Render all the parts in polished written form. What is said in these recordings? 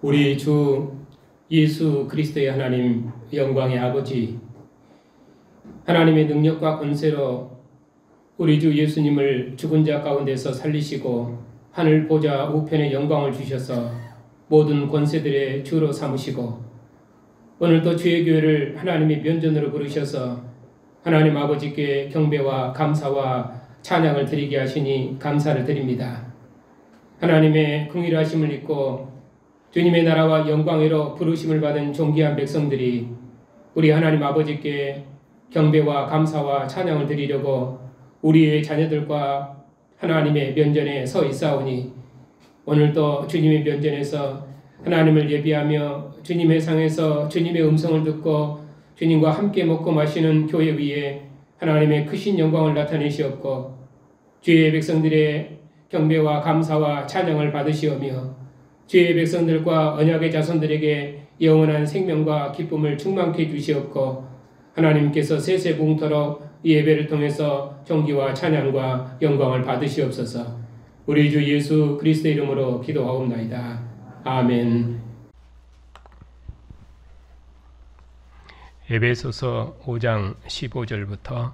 우리 주 예수 그리스도의 하나님 영광의 아버지, 하나님의 능력과 권세로 우리 주 예수님을 죽은 자 가운데서 살리시고 하늘 보좌 우편의 영광을 주셔서 모든 권세들의 주로 삼으시고 오늘도 주의 교회를 하나님의 면전으로 부르셔서 하나님 아버지께 경배와 감사와 찬양을 드리게 하시니 감사를 드립니다. 하나님의 긍휼하심을 믿고 주님의 나라와 영광으로 부르심을 받은 존귀한 백성들이 우리 하나님 아버지께 경배와 감사와 찬양을 드리려고 우리의 자녀들과 하나님의 면전에 서 있사오니 오늘도 주님의 면전에서 하나님을 예비하며 주님의 상에서 주님의 음성을 듣고 주님과 함께 먹고 마시는 교회 위에 하나님의 크신 영광을 나타내시었고 주의 백성들의 경배와 감사와 찬양을 받으시오며 주의 백성들과 언약의 자손들에게 영원한 생명과 기쁨을 충만케 해주시옵고 하나님께서 세세봉토록 이 예배를 통해서 존귀와 찬양과 영광을 받으시옵소서. 우리 주 예수 그리스도 이름으로 기도하옵나이다. 아멘. 에베소서 5장 15절부터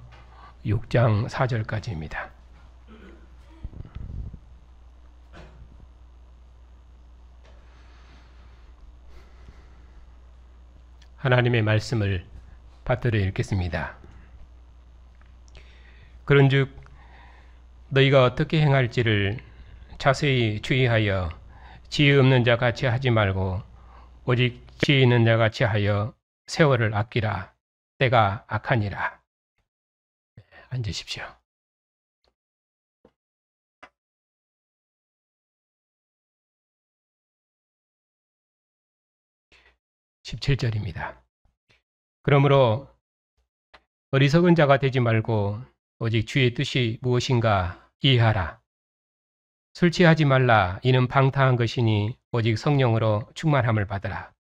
6장 4절까지입니다. 하나님의 말씀을 받들어 읽겠습니다. 그런즉 너희가 어떻게 행할지를 자세히 주의하여 지혜 없는 자 같이 하지 말고 오직 지혜 있는 자 같이 하여 세월을 아끼라. 때가 악하니라. 앉으십시오. (17절입니다) 그러므로 어리석은 자가 되지 말고 오직 주의 뜻이 무엇인가 이해하라. 술 취하지 말라. 이는 방탕한 것이니 오직 성령으로 충만함을 받으라.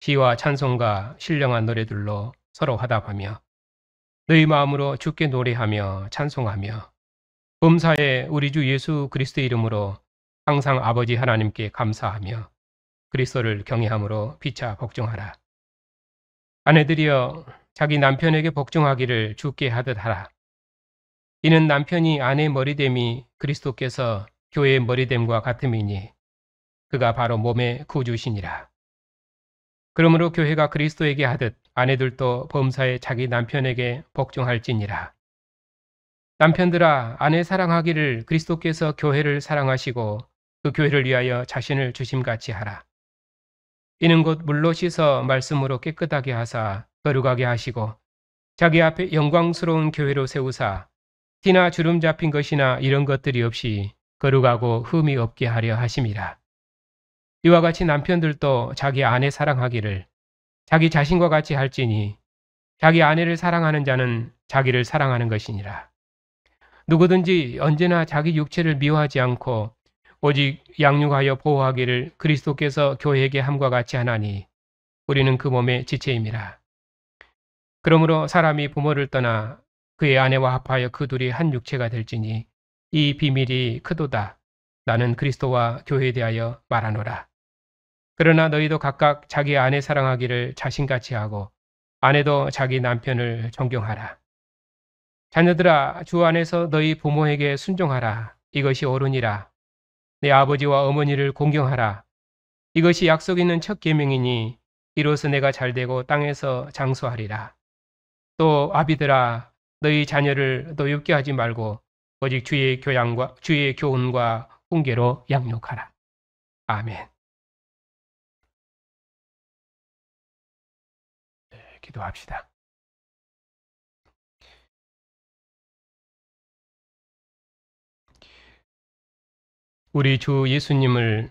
시와 찬송과 신령한 노래들로 서로 화답하며 너희 마음으로 주께 노래하며 찬송하며 범사에 우리 주 예수 그리스도의 이름으로 항상 아버지 하나님께 감사하며 그리스도를 경외함으로 피차 복종하라. 아내들이여 자기 남편에게 복종하기를 주께 하듯 하라. 이는 남편이 아내의 머리됨이 그리스도께서 교회의 머리됨과 같음이니 그가 바로 몸의 구주시니라. 그러므로 교회가 그리스도에게 하듯 아내들도 범사에 자기 남편에게 복종할지니라. 남편들아 아내 사랑하기를 그리스도께서 교회를 사랑하시고 그 교회를 위하여 자신을 주심같이 하라. 이는 곧 물로 씻어 말씀으로 깨끗하게 하사 거룩하게 하시고 자기 앞에 영광스러운 교회로 세우사 티나 주름 잡힌 것이나 이런 것들이 없이 거룩하고 흠이 없게 하려 하심이라. 이와 같이 남편들도 자기 아내 사랑하기를 자기 자신과 같이 할지니 자기 아내를 사랑하는 자는 자기를 사랑하는 것이니라. 누구든지 언제나 자기 육체를 미워하지 않고 오직 양육하여 보호하기를 그리스도께서 교회에게 함과 같이 하나니 우리는 그 몸의 지체임이라. 그러므로 사람이 부모를 떠나 그의 아내와 합하여 그 둘이 한 육체가 될지니 이 비밀이 크도다. 나는 그리스도와 교회에 대하여 말하노라. 그러나 너희도 각각 자기 아내 사랑하기를 자신같이 하고 아내도 자기 남편을 존경하라. 자녀들아 주 안에서 너희 부모에게 순종하라. 이것이 옳으니라. 내 아버지와 어머니를 공경하라. 이것이 약속 있는 첫 계명이니 이로써 내가 잘되고 땅에서 장수하리라. 또 아비들아 너희 자녀를 노엽게 하지 말고 오직 주의 교훈과 훈계로 양육하라. 아멘. 네, 기도합시다. 우리 주 예수님을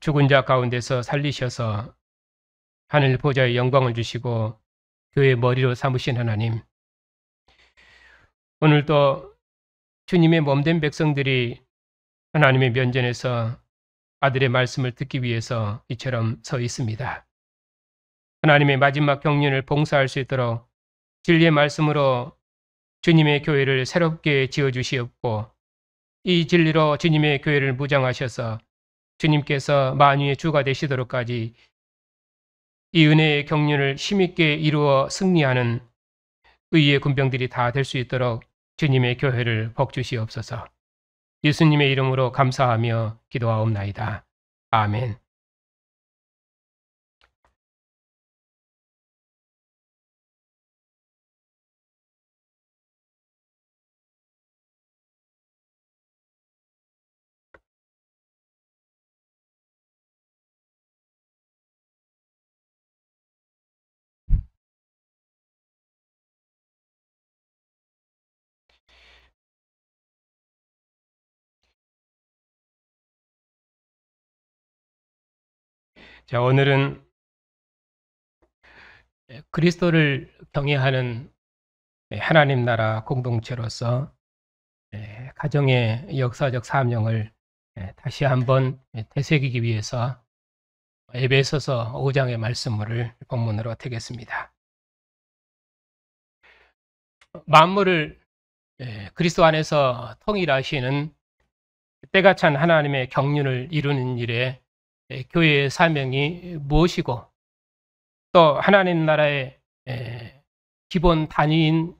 죽은 자 가운데서 살리셔서 하늘 보좌의 영광을 주시고 교회의 머리로 삼으신 하나님, 오늘도 주님의 몸된 백성들이 하나님의 면전에서 아들의 말씀을 듣기 위해서 이처럼 서 있습니다. 하나님의 마지막 경륜을 봉사할 수 있도록 진리의 말씀으로 주님의 교회를 새롭게 지어주시옵고 이 진리로 주님의 교회를 무장하셔서 주님께서 만유의 주가 되시도록까지 이 은혜의 경륜을 힘있게 이루어 승리하는 의의 군병들이 다 될 수 있도록 주님의 교회를 복주시옵소서. 예수님의 이름으로 감사하며 기도하옵나이다. 아멘. 자, 오늘은 그리스도를 경외하는 하나님 나라 공동체로서 가정의 역사적 사명을 다시 한번 되새기기 위해서 에베소서 5장의 말씀을 본문으로 드리겠습니다. 만물을 그리스도 안에서 통일하시는 때가 찬 하나님의 경륜을 이루는 일에 교회의 사명이 무엇이고 또 하나님 나라의 기본 단위인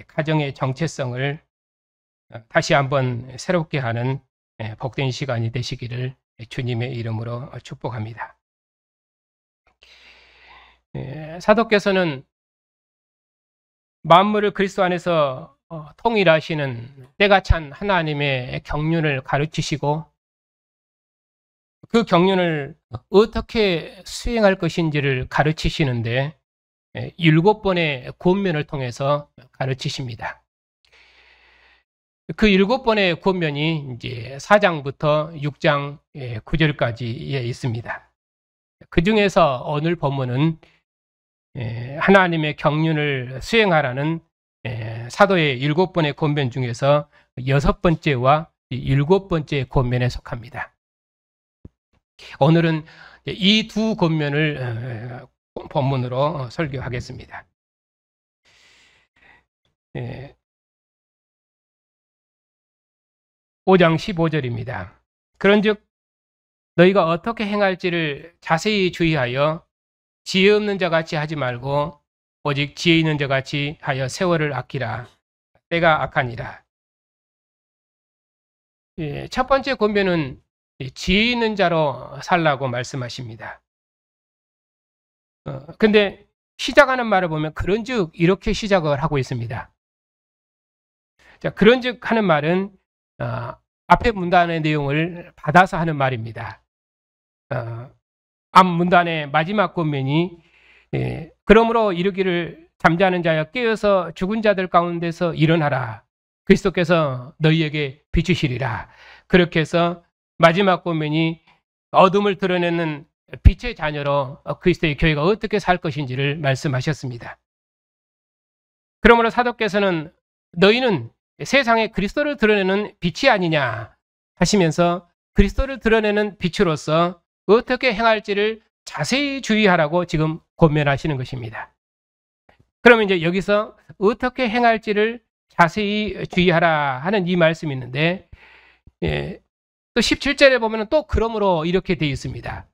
가정의 정체성을 다시 한번 새롭게 하는 복된 시간이 되시기를 주님의 이름으로 축복합니다. 사도께서는 만물을 그리스도 안에서 통일하시는 때가 찬 하나님의 경륜을 가르치시고 그 경륜을 어떻게 수행할 것인지를 가르치시는데 7번의 권면을 통해서 가르치십니다. 그 7번의 권면이 이제 4장부터 6장 9절까지에 있습니다. 그 중에서 오늘 본문은 하나님의 경륜을 수행하라는 사도의 7번의 권면 중에서 6번째와 7번째 권면에 속합니다. 오늘은 이 두 권면을 본문으로 설교하겠습니다. 5장 15절입니다. 그런즉 너희가 어떻게 행할지를 자세히 주의하여 지혜 없는 자 같이 하지 말고 오직 지혜 있는 자 같이 하여 세월을 아끼라. 때가 악하니라. 첫 번째 권면은 지혜 있는 자로 살라고 말씀하십니다. 근데 시작하는 말을 보면 그런즉 이렇게 시작을 하고 있습니다. 자, 그런즉 하는 말은 앞에 문단의 내용을 받아서 하는 말입니다. 앞 문단의 마지막 권면이 그러므로 이르기를 잠자는 자여 깨어서 죽은 자들 가운데서 일어나라. 그리스도께서 너희에게 비추시리라. 그렇게 해서 마지막 권면이 어둠을 드러내는 빛의 자녀로 그리스도의 교회가 어떻게 살 것인지를 말씀하셨습니다. 그러므로 사도께서는 너희는 세상에 그리스도를 드러내는 빛이 아니냐 하시면서 그리스도를 드러내는 빛으로서 어떻게 행할지를 자세히 주의하라고 지금 권면하시는 것입니다. 그러면 이제 여기서 어떻게 행할지를 자세히 주의하라 하는 이 말씀이 있는데 또 17절에 보면 또 그러므로 이렇게 되어 있습니다.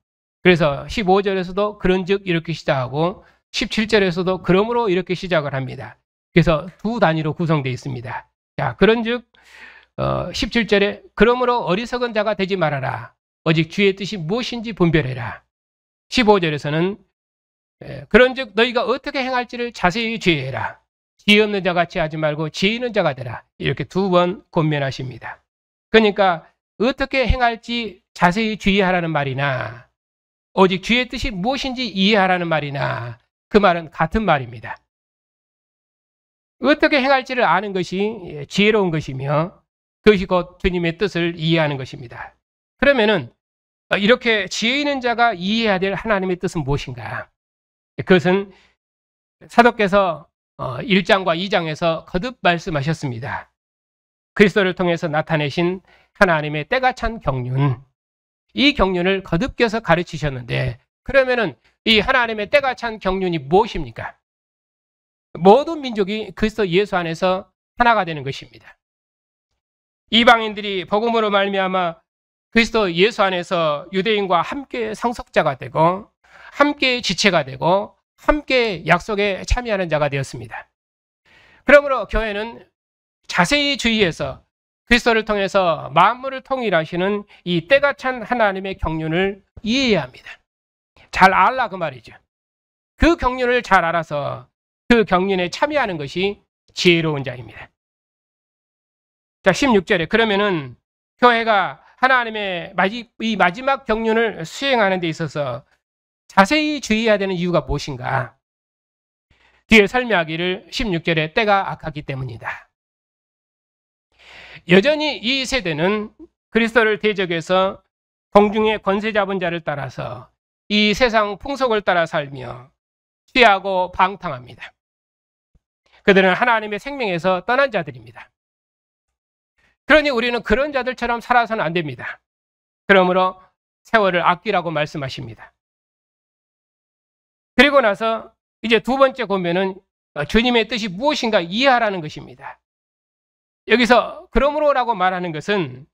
그래서 15절에서도 그런즉 이렇게 시작하고 17절에서도 그러므로 이렇게 시작을 합니다. 그래서 두 단위로 구성되어 있습니다. 자, 그런즉 17절에 그러므로 어리석은 자가 되지 말아라. 오직 주의 뜻이 무엇인지 분별해라. 15절에서는 그런즉 너희가 어떻게 행할지를 자세히 주의해라. 지혜 없는 자 같이 하지 말고 지혜 있는 자가 되라. 이렇게 두 번 권면하십니다. 그러니까 어떻게 행할지 자세히 주의하라는 말이나 오직 주의 뜻이 무엇인지 이해하라는 말이나 그 말은 같은 말입니다. 어떻게 행할지를 아는 것이 지혜로운 것이며 그것이 곧 주님의 뜻을 이해하는 것입니다. 그러면은 이렇게 지혜 있는 자가 이해해야 될 하나님의 뜻은 무엇인가? 그것은 사도께서 1장과 2장에서 거듭 말씀하셨습니다. 그리스도를 통해서 나타내신 하나님의 때가 찬 경륜, 이 경륜을 거듭겨서 가르치셨는데 그러면은 이 하나님의 때가 찬 경륜이 무엇입니까? 모든 민족이 그리스도 예수 안에서 하나가 되는 것입니다. 이방인들이 복음으로 말미암아 그리스도 예수 안에서 유대인과 함께 상속자가 되고 함께 지체가 되고 함께 약속에 참여하는 자가 되었습니다. 그러므로 교회는 자세히 주의해서 그리스도를 통해서 만물을 통일하시는 이 때가 찬 하나님의 경륜을 이해해야 합니다. 잘 알라 그 말이죠. 그 경륜을 잘 알아서 그 경륜에 참여하는 것이 지혜로운 자입니다. 자, 16절에 그러면은 교회가 하나님의 이 마지막 경륜을 수행하는 데 있어서 자세히 주의해야 되는 이유가 무엇인가? 뒤에 설명하기를 16절에 때가 악하기 때문이다. 여전히 이 세대는 그리스도를 대적해서 공중의 권세 잡은 자를 따라서 이 세상 풍속을 따라 살며 취하고 방탕합니다. 그들은 하나님의 생명에서 떠난 자들입니다. 그러니 우리는 그런 자들처럼 살아서는 안 됩니다. 그러므로 세월을 아끼라고 말씀하십니다. 그리고 나서 이제 두 번째 보면은 주님의 뜻이 무엇인가 이해하라는 것입니다. 여기서 그러므로라고 말하는 것은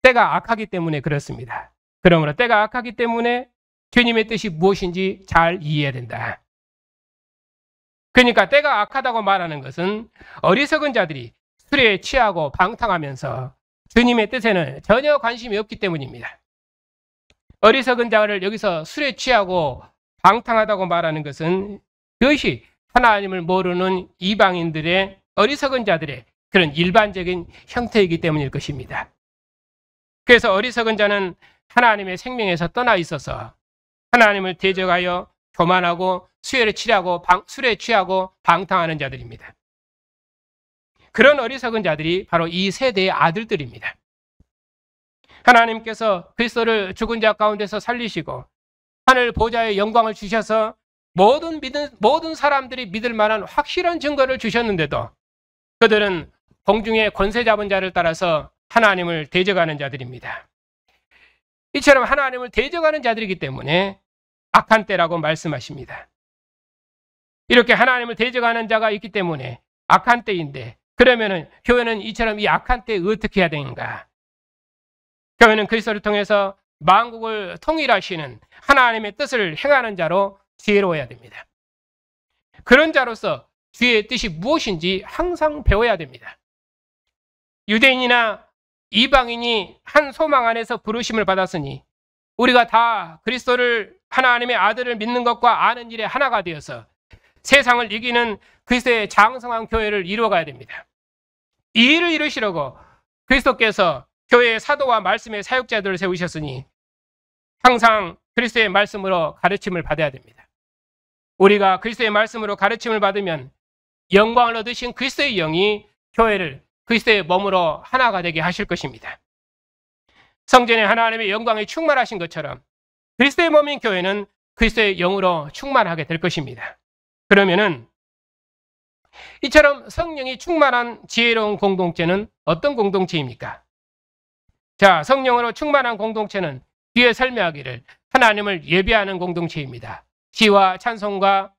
때가 악하기 때문에 그렇습니다. 그러므로 때가 악하기 때문에 주님의 뜻이 무엇인지 잘 이해해야 된다. 그러니까 때가 악하다고 말하는 것은 어리석은 자들이 술에 취하고 방탕하면서 주님의 뜻에는 전혀 관심이 없기 때문입니다. 어리석은 자를 여기서 술에 취하고 방탕하다고 말하는 것은 그것이 하나님을 모르는 이방인들의 어리석은 자들의 그런 일반적인 형태이기 때문일 것입니다. 그래서 어리석은 자는 하나님의 생명에서 떠나 있어서 하나님을 대적하여 교만하고 술에 취하고 방탕하는 자들입니다. 그런 어리석은 자들이 바로 이 세대의 아들들입니다. 하나님께서 그리스도를 죽은 자 가운데서 살리시고 하늘 보좌의 영광을 주셔서 모든 사람들이 믿을 만한 확실한 증거를 주셨는데도 그들은 공중의 권세 잡은 자를 따라서 하나님을 대적하는 자들입니다. 이처럼 하나님을 대적하는 자들이기 때문에 악한 때라고 말씀하십니다. 이렇게 하나님을 대적하는 자가 있기 때문에 악한 때인데 그러면은 교회는 이처럼 이 악한 때에 어떻게 해야 되는가? 교회는 그리스도를 통해서 만국을 통일하시는 하나님의 뜻을 행하는 자로 지혜로워야 됩니다. 그런 자로서 주의 뜻이 무엇인지 항상 배워야 됩니다. 유대인이나 이방인이 한 소망 안에서 부르심을 받았으니 우리가 다 그리스도를 하나님의 아들을 믿는 것과 아는 일에 하나가 되어서 세상을 이기는 그리스도의 장성한 교회를 이루어가야 됩니다. 이 일을 이루시려고 그리스도께서 교회의 사도와 말씀의 사역자들을 세우셨으니 항상 그리스도의 말씀으로 가르침을 받아야 됩니다. 우리가 그리스도의 말씀으로 가르침을 받으면 영광을 얻으신 그리스도의 영이 교회를 그리스도의 몸으로 하나가 되게 하실 것입니다. 성전에 하나님의 영광이 충만하신 것처럼 그리스도의 몸인 교회는 그리스도의 영으로 충만하게 될 것입니다. 그러면은 이처럼 성령이 충만한 지혜로운 공동체는 어떤 공동체입니까? 자, 성령으로 충만한 공동체는 뒤에 설명하기를 하나님을 예배하는 공동체입니다. 시와 찬송과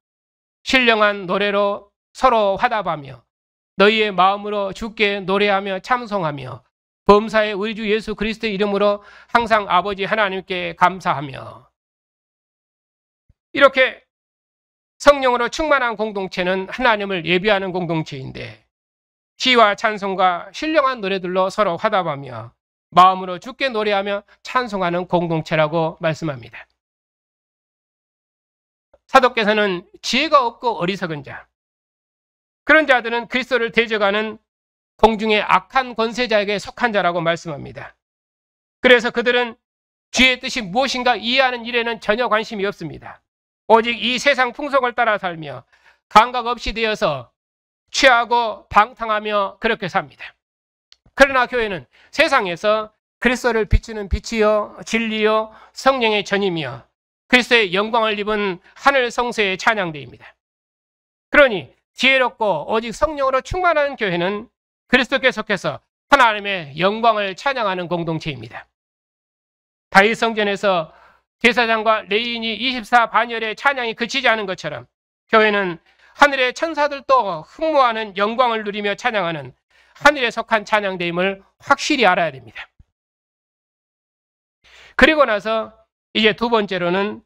신령한 노래로 서로 화답하며 너희의 마음으로 주께 노래하며 참송하며 범사의 우리 주 예수 그리스도의 이름으로 항상 아버지 하나님께 감사하며. 이렇게 성령으로 충만한 공동체는 하나님을 예배하는 공동체인데 시와 찬송과 신령한 노래들로 서로 화답하며 마음으로 주께 노래하며 찬송하는 공동체라고 말씀합니다. 사도께서는 지혜가 없고 어리석은 자, 그런 자들은 그리스도를 대적하는 공중의 악한 권세자에게 속한 자라고 말씀합니다. 그래서 그들은 주의 뜻이 무엇인가 이해하는 일에는 전혀 관심이 없습니다. 오직 이 세상 풍속을 따라 살며 감각 없이 되어서 취하고 방탕하며 그렇게 삽니다. 그러나 교회는 세상에서 그리스도를 비추는 빛이요 진리요 성령의 전임이요 그리스도의 영광을 입은 하늘 성소의 찬양대입니다. 그러니 지혜롭고 오직 성령으로 충만한 교회는 그리스도께 속해서 하나님의 영광을 찬양하는 공동체입니다. 다윗 성전에서 제사장과 레위인이 24반열의 찬양이 그치지 않은 것처럼 교회는 하늘의 천사들도 흠모하는 영광을 누리며 찬양하는 하늘에 속한 찬양대임을 확실히 알아야 됩니다. 그리고 나서 이제 두 번째로는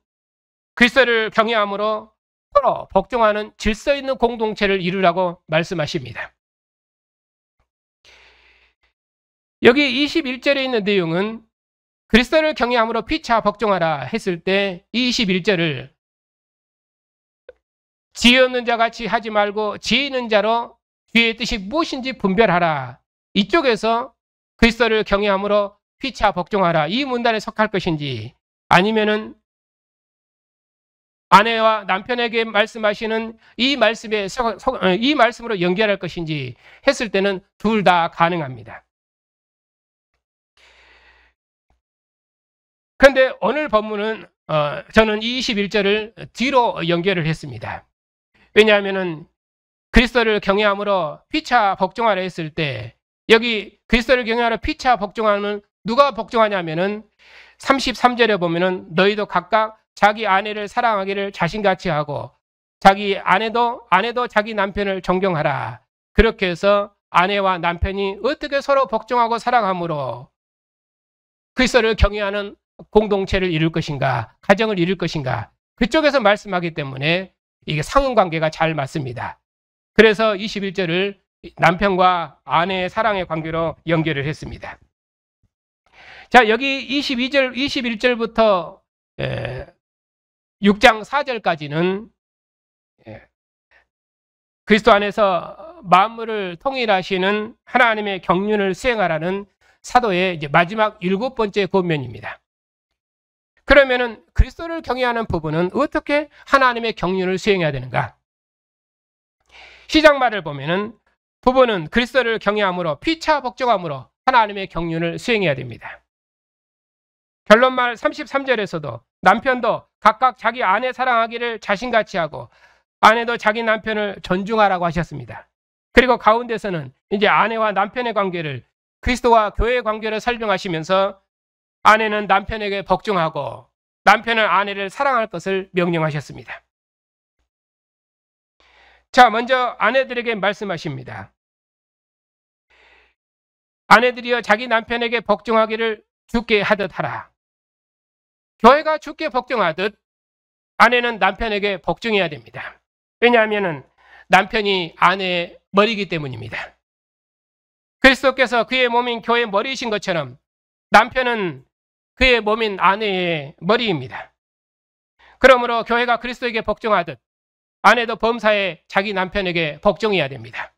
그리스도를 경외함으로 서로 복종하는 질서 있는 공동체를 이루라고 말씀하십니다. 여기 21절에 있는 내용은 그리스도를 경외함으로 피차 복종하라 했을 때 이 21절을 지혜 없는 자 같이 하지 말고 지혜 있는 자로 주의 뜻이 무엇인지 분별하라. 이쪽에서 그리스도를 경외함으로 피차 복종하라 이 문단에 속할 것인지, 아니면은 아내와 남편에게 말씀하시는 이 말씀으로 연결할 것인지 했을 때는 둘 다 가능합니다. 그런데 오늘 본문은 저는 이 21절을 뒤로 연결을 했습니다. 왜냐하면 그리스도를 경외함으로 피차 복종하라 했을 때 여기 그리스도를 경외하러 피차 복종하는 누가 복종하냐면은 33절에 보면은 너희도 각각 자기 아내를 사랑하기를 자신같이 하고 자기 아내도 자기 남편을 존경하라. 그렇게 해서 아내와 남편이 어떻게 서로 복종하고 사랑함으로 그리스도를 경외하는 공동체를 이룰 것인가, 가정을 이룰 것인가, 그쪽에서 말씀하기 때문에 이게 상응관계가 잘 맞습니다. 그래서 21절을 남편과 아내의 사랑의 관계로 연결을 했습니다. 자, 여기 21절부터 6장 4절까지는 그리스도 안에서 만물을 통일하시는 하나님의 경륜을 수행하라는 사도의 이제 마지막 7번째 권면입니다. 그러면은 그리스도를 경외하는 부분은 어떻게 하나님의 경륜을 수행해야 되는가? 시작말을 보면은 부부는 그리스도를 경외함으로 피차 복종함으로 하나님의 경륜을 수행해야 됩니다. 결론말 33절에서도 남편도 각각 자기 아내 사랑하기를 자신같이 하고 아내도 자기 남편을 존중하라고 하셨습니다. 그리고 가운데서는 이제 아내와 남편의 관계를 그리스도와 교회의 관계를 설명하시면서 아내는 남편에게 복종하고 남편은 아내를 사랑할 것을 명령하셨습니다. 자, 먼저 아내들에게 말씀하십니다. 아내들이여 자기 남편에게 복종하기를 주께 하듯 하라. 교회가 주께 복종하듯 아내는 남편에게 복종해야 됩니다. 왜냐하면 남편이 아내의 머리이기 때문입니다. 그리스도께서 그의 몸인 교회의 머리이신 것처럼 남편은 그의 몸인 아내의 머리입니다. 그러므로 교회가 그리스도에게 복종하듯 아내도 범사에 자기 남편에게 복종해야 됩니다.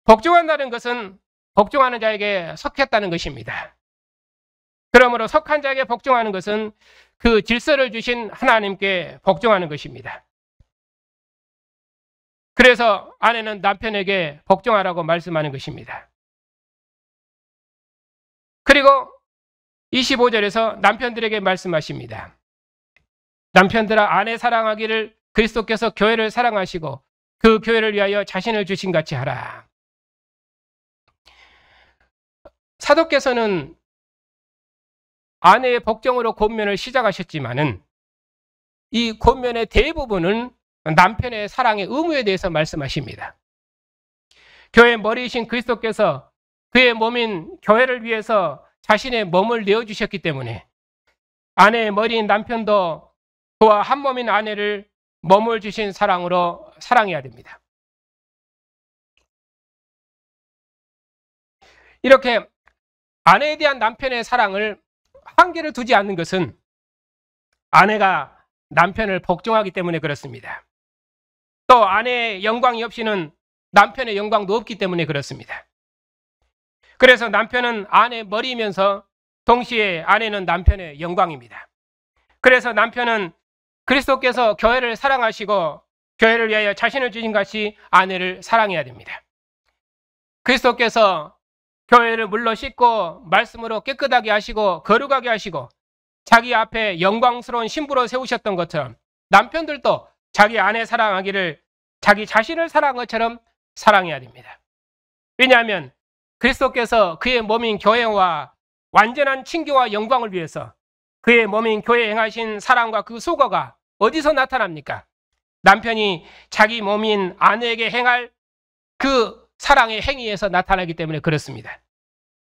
복종한다는 것은 복종하는 자에게 속했다는 것입니다. 그러므로 속한 자에게 복종하는 것은 그 질서를 주신 하나님께 복종하는 것입니다. 그래서 아내는 남편에게 복종하라고 말씀하는 것입니다. 그리고 25절에서 남편들에게 말씀하십니다. 남편들아 아내 사랑하기를 그리스도께서 교회를 사랑하시고 그 교회를 위하여 자신을 주신 같이 하라. 사도께서는 아내의 복종으로 권면을 시작하셨지만은 이 권면의 대부분은 남편의 사랑의 의무에 대해서 말씀하십니다. 교회의 머리이신 그리스도께서 그의 몸인 교회를 위해서 자신의 몸을 내어주셨기 때문에 아내의 머리인 남편도 그와 한 몸인 아내를 몸을 주신 사랑으로 사랑해야 됩니다. 이렇게 아내에 대한 남편의 사랑을 한계를 두지 않는 것은 아내가 남편을 복종하기 때문에 그렇습니다. 또 아내의 영광이 없이는 남편의 영광도 없기 때문에 그렇습니다. 그래서 남편은 아내의 머리이면서 동시에 아내는 남편의 영광입니다. 그래서 남편은 그리스도께서 교회를 사랑하시고 교회를 위하여 자신을 주신 같이 아내를 사랑해야 됩니다. 그리스도께서 교회를 물로 씻고 말씀으로 깨끗하게 하시고 거룩하게 하시고 자기 앞에 영광스러운 신부로 세우셨던 것처럼 남편들도 자기 아내 사랑하기를 자기 자신을 사랑한 것처럼 사랑해야 됩니다. 왜냐하면 그리스도께서 그의 몸인 교회와 완전한 친교와 영광을 위해서 그의 몸인 교회에 행하신 사랑과 그 수고가 어디서 나타납니까? 남편이 자기 몸인 아내에게 행할 그 사랑의 행위에서 나타나기 때문에 그렇습니다.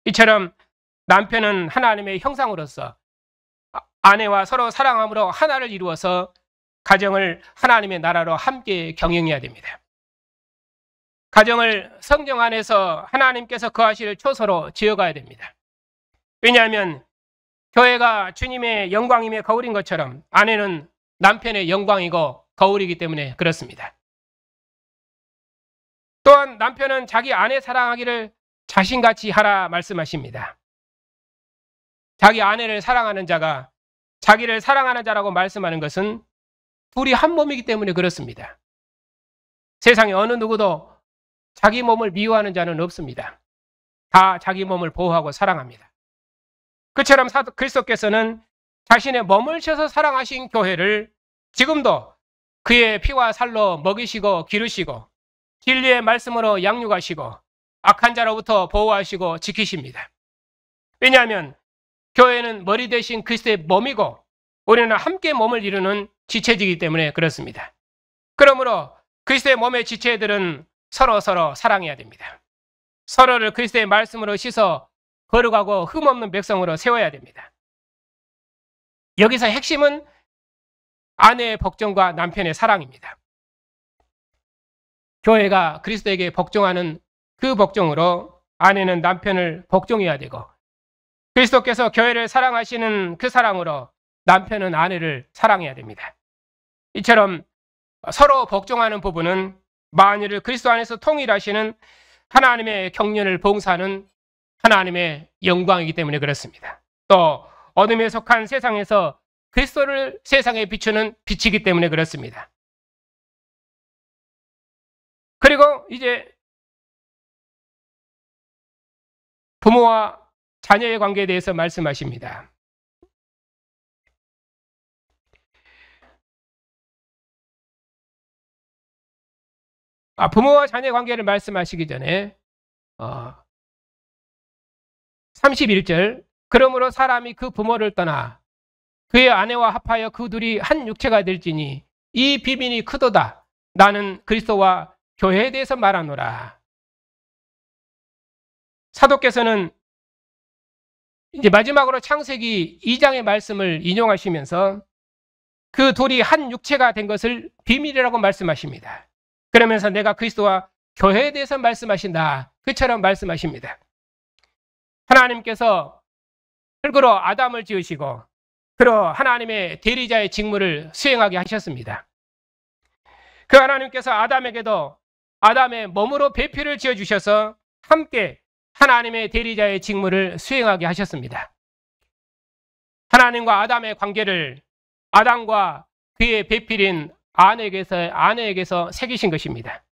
이처럼 남편은 하나님의 형상으로서 아내와 서로 사랑함으로 하나를 이루어서 가정을 하나님의 나라로 함께 경영해야 됩니다. 가정을 성령 안에서 하나님께서 거하실 초소로 지어가야 됩니다. 왜냐하면 교회가 주님의 영광임의 거울인 것처럼 아내는 남편의 영광이고 거울이기 때문에 그렇습니다. 또한 남편은 자기 아내 사랑하기를 자신같이 하라 말씀하십니다. 자기 아내를 사랑하는 자가 자기를 사랑하는 자라고 말씀하는 것은 둘이 한 몸이기 때문에 그렇습니다. 세상에 어느 누구도 자기 몸을 미워하는 자는 없습니다. 다 자기 몸을 보호하고 사랑합니다. 그처럼 그리스도께서는 자신의 몸을 셔서 사랑하신 교회를 지금도 그의 피와 살로 먹이시고 기르시고 진리의 말씀으로 양육하시고 악한 자로부터 보호하시고 지키십니다. 왜냐하면 교회는 머리 대신 그리스도의 몸이고 우리는 함께 몸을 이루는 지체이기 때문에 그렇습니다. 그러므로 그리스도의 몸의 지체들은 서로 사랑해야 됩니다. 서로를 그리스도의 말씀으로 씻어 거룩하고 흠없는 백성으로 세워야 됩니다. 여기서 핵심은 아내의 복종과 남편의 사랑입니다. 교회가 그리스도에게 복종하는 그 복종으로 아내는 남편을 복종해야 되고 그리스도께서 교회를 사랑하시는 그 사랑으로 남편은 아내를 사랑해야 됩니다. 이처럼 서로 복종하는 부분은 만유를 그리스도 안에서 통일하시는 하나님의 경륜을 봉사하는 하나님의 영광이기 때문에 그렇습니다. 또 어둠에 속한 세상에서 그리스도를 세상에 비추는 빛이기 때문에 그렇습니다. 그리고 이제 부모와 자녀의 관계에 대해서 말씀하십니다. 부모와 자녀의 관계를 말씀하시기 전에 31절 그러므로 사람이 그 부모를 떠나 그의 아내와 합하여 그 둘이 한 육체가 될지니 이 비밀이 크도다. 나는 그리스도와 교회에 대해서 말하노라. 사도께서는 이제 마지막으로 창세기 2장의 말씀을 인용하시면서 그 둘이 한 육체가 된 것을 비밀이라고 말씀하십니다. 그러면서 내가 그리스도와 교회에 대해서 말씀하신다. 그처럼 말씀하십니다. 하나님께서 흙으로 아담을 지으시고 그로 하나님의 대리자의 직무를 수행하게 하셨습니다. 그 하나님께서 아담에게도 아담의 몸으로 배필을 지어주셔서 함께 하나님의 대리자의 직무를 수행하게 하셨습니다. 하나님과 아담의 관계를 아담과 그의 배필인 아내에게서 새기신 것입니다.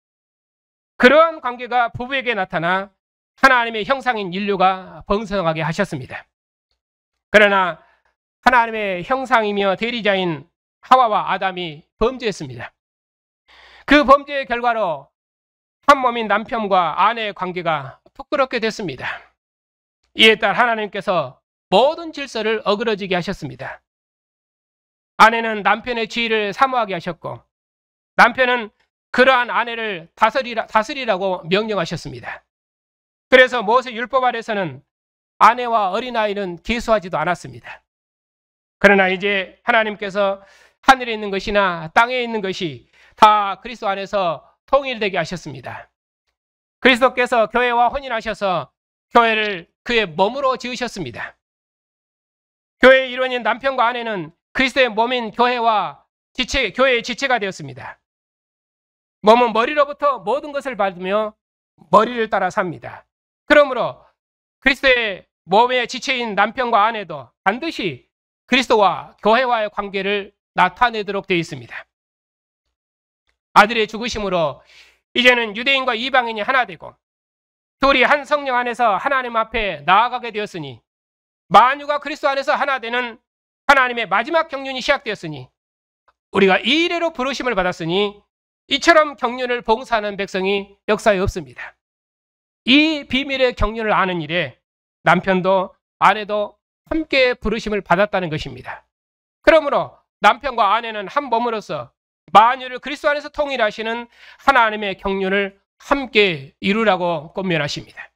그러한 관계가 부부에게 나타나 하나님의 형상인 인류가 번성하게 하셨습니다. 그러나 하나님의 형상이며 대리자인 하와와 아담이 범죄했습니다. 그 범죄의 결과로 한 몸인 남편과 아내의 관계가 부끄럽게 됐습니다. 이에 따라 하나님께서 모든 질서를 어그러지게 하셨습니다. 아내는 남편의 지위를 사모하게 하셨고 남편은 그러한 아내를 다스리라고 명령하셨습니다. 그래서 모세 율법 아래서는 아내와 어린아이는 계수하지도 않았습니다. 그러나 이제 하나님께서 하늘에 있는 것이나 땅에 있는 것이 다 그리스도 안에서 통일되게 하셨습니다. 그리스도께서 교회와 혼인하셔서 교회를 그의 몸으로 지으셨습니다. 교회의 일원인 남편과 아내는 그리스도의 몸인 교회와 교회의 지체가 되었습니다. 몸은 머리로부터 모든 것을 받으며 머리를 따라 삽니다. 그러므로 그리스도의 몸의 지체인 남편과 아내도 반드시 그리스도와 교회와의 관계를 나타내도록 되어 있습니다. 아들의 죽으심으로 이제는 유대인과 이방인이 하나 되고 둘이 한 성령 안에서 하나님 앞에 나아가게 되었으니 만유가 그리스도 안에서 하나 되는 하나님의 마지막 경륜이 시작되었으니 우리가 이 이래로 부르심을 받았으니 이처럼 경륜을 봉사하는 백성이 역사에 없습니다. 이 비밀의 경륜을 아는 일에 남편도 아내도 함께 부르심을 받았다는 것입니다. 그러므로 남편과 아내는 한 몸으로서 만유를 그리스도 안에서 통일하시는 하나님의 경륜을 함께 이루라고 권면하십니다.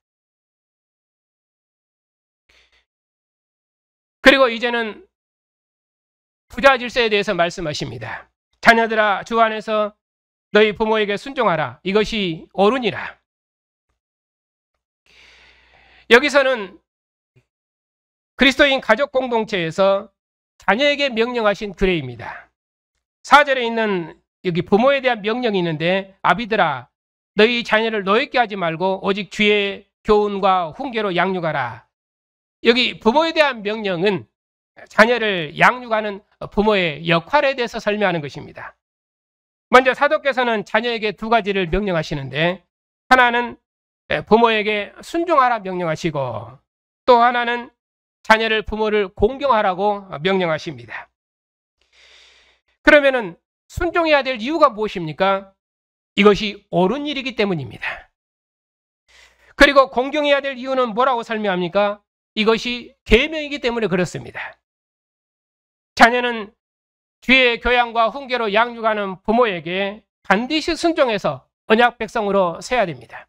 그리고 이제는 부자 질서에 대해서 말씀하십니다. 자녀들아, 주 안에서 너희 부모에게 순종하라. 이것이 옳으니라. 여기서는 그리스도인 가족 공동체에서 자녀에게 명령하신 규례입니다. 4절에 있는 여기 부모에 대한 명령이 있는데, 아비들아 너희 자녀를 노엽게 하지 말고 오직 주의 교훈과 훈계로 양육하라. 여기 부모에 대한 명령은 자녀를 양육하는 부모의 역할에 대해서 설명하는 것입니다. 먼저 사도께서는 자녀에게 두 가지를 명령하시는데, 하나는 부모에게 순종하라 명령하시고, 또 하나는 자녀를 부모를 공경하라고 명령하십니다. 그러면은 순종해야 될 이유가 무엇입니까? 이것이 옳은 일이기 때문입니다. 그리고 공경해야 될 이유는 뭐라고 설명합니까? 이것이 계명이기 때문에 그렇습니다. 자녀는 주의 교양과 훈계로 양육하는 부모에게 반드시 순종해서 언약 백성으로 서야 됩니다.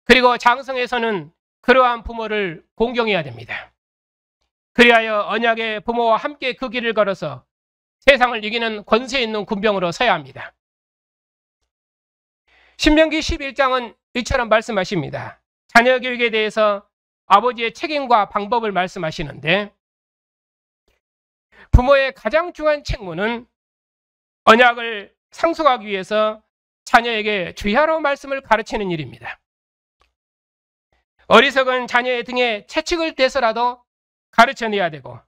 그리고 장성에서는 그러한 부모를 공경해야 됩니다. 그리하여 언약의 부모와 함께 그 길을 걸어서 세상을 이기는 권세 있는 군병으로 서야 합니다. 신명기 11장은 이처럼 말씀하십니다. 자녀 교육에 대해서 아버지의 책임과 방법을 말씀하시는데, 부모의 가장 중요한 책무는 언약을 상속하기 위해서 자녀에게 주의하라고 말씀을 가르치는 일입니다. 어리석은 자녀의 등에 채찍을 대서라도 가르쳐내야 되고,